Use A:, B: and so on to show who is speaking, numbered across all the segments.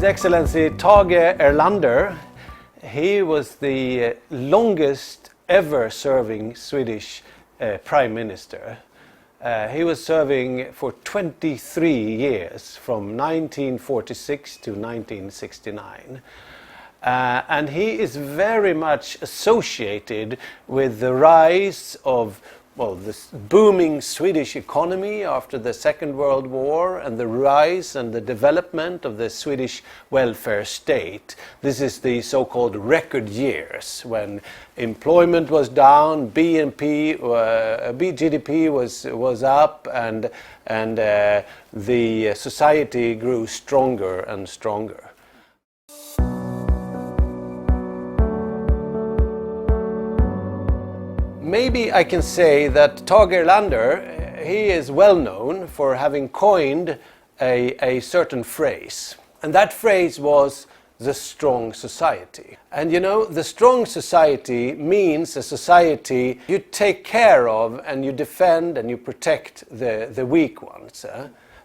A: His Excellency Tage Erlander, he was the longest ever serving Swedish Prime Minister. He was serving for 23 years, from 1946 to 1969. And he is very much associated with the rise of this booming Swedish economy after the Second World War and the rise and the development of the Swedish welfare state. This is the so-called record years when employment was down, GDP was up, and the society grew stronger and stronger. Maybe I can say that Tage Erlander, he is well known for having coined a certain phrase. And that phrase was the strong society. And you know, the strong society means a society you take care of and you defend and you protect the weak ones.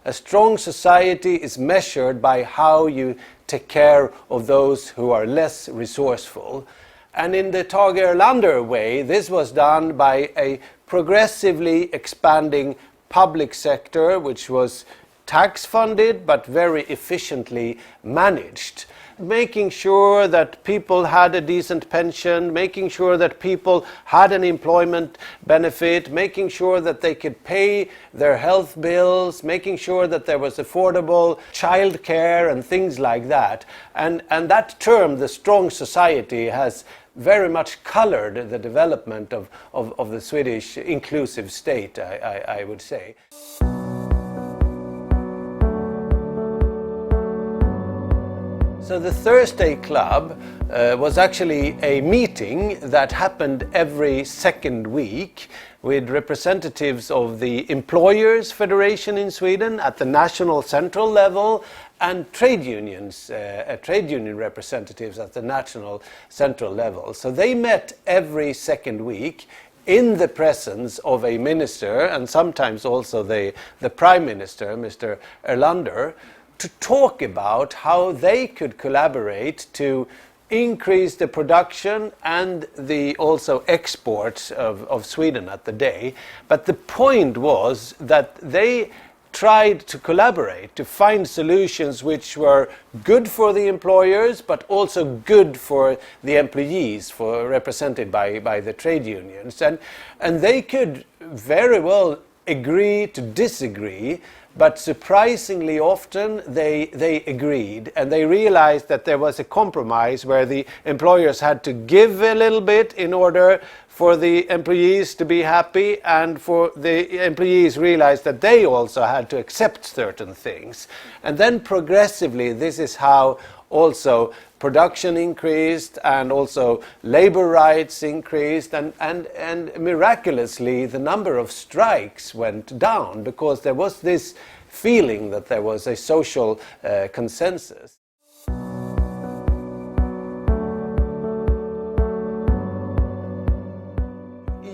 A: A strong society is measured by how you take care of those who are less resourceful. And in the Tage Erlander way, this was done by a progressively expanding public sector, which was tax-funded but very efficiently managed. Making sure that people had a decent pension, making sure that people had an employment benefit, making sure that they could pay their health bills, making sure that there was affordable childcare and things like that. And that term, the strong society, has very much colored the development of the Swedish inclusive state, I would say. So the Thursday Club was actually a meeting that happened every second week with representatives of the Employers Federation in Sweden at the national central level and trade unions, trade union representatives at the national central level. So they met every second week in the presence of a minister and sometimes also the Prime Minister, Mr. Erlander, to talk about how they could collaborate to increase the production and the also exports of Sweden at the day. But the point was that they tried to collaborate to find solutions which were good for the employers but also good for the employees represented by the trade unions. And they could very well agree to disagree, but surprisingly often they agreed, and they realized that there was a compromise where the employers had to give a little bit in order for the employees to be happy, and for the employees realized that they also had to accept certain things. And then progressively this is how also production increased and also labor rights increased, and miraculously the number of strikes went down because there was this feeling that there was a social consensus.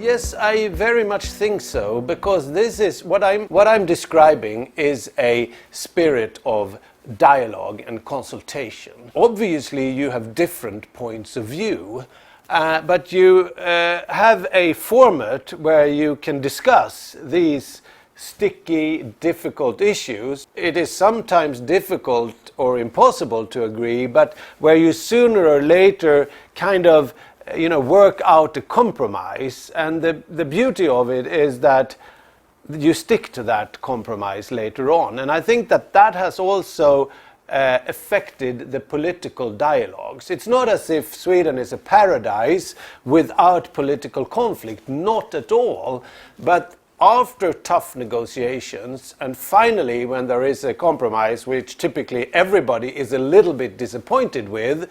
A: Yes, I very much think so, because this is what I'm describing is a spirit of dialogue and consultation. Obviously you have different points of view, but you have a format where you can discuss these sticky, difficult issues. It is sometimes difficult or impossible to agree, but where you sooner or later kind of work out a compromise, and the beauty of it is that you stick to that compromise later on. And I think that has also affected the political dialogues. It's not as if Sweden is a paradise without political conflict, not at all, but after tough negotiations, and finally when there is a compromise which typically everybody is a little bit disappointed with,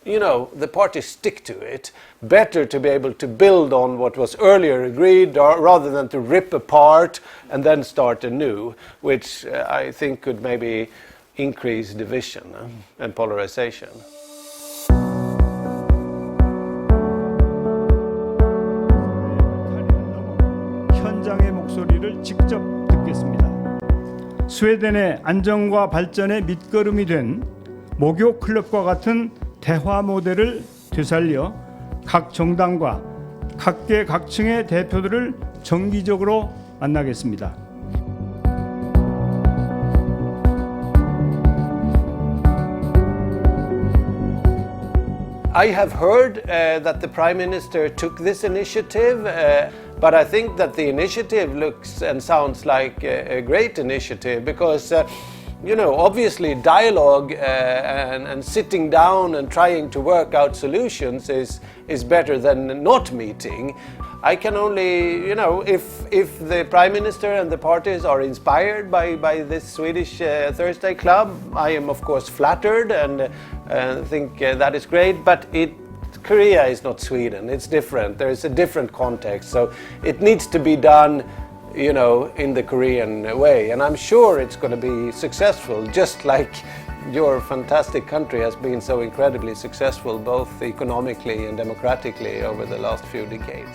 A: the parties stick to it. Better to be able to build on what was earlier agreed rather than to rip apart and then start anew, which I think could maybe increase division and polarization.
B: 현장의 목소리를 직접 듣겠습니다. 스웨덴의 안정과 발전의 밑거름이 된 목요클럽과 같은 대화 모델을 되살려 각 정당과 각계각층의 대표들을 정기적으로 만나겠습니다.
A: I have heard that the Prime Minister took this initiative, but I think that the initiative looks and sounds like a great initiative because, obviously dialogue and sitting down and trying to work out solutions is better than not meeting. I can only, if the Prime Minister and the parties are inspired by this Swedish Thursday Club, I am of course flattered and think that is great, but Korea is not Sweden, it's different, there's a different context, so it needs to be done, in the Korean way, and I'm sure it's going to be successful, just like your fantastic country has been so incredibly successful both economically and democratically over the last few decades.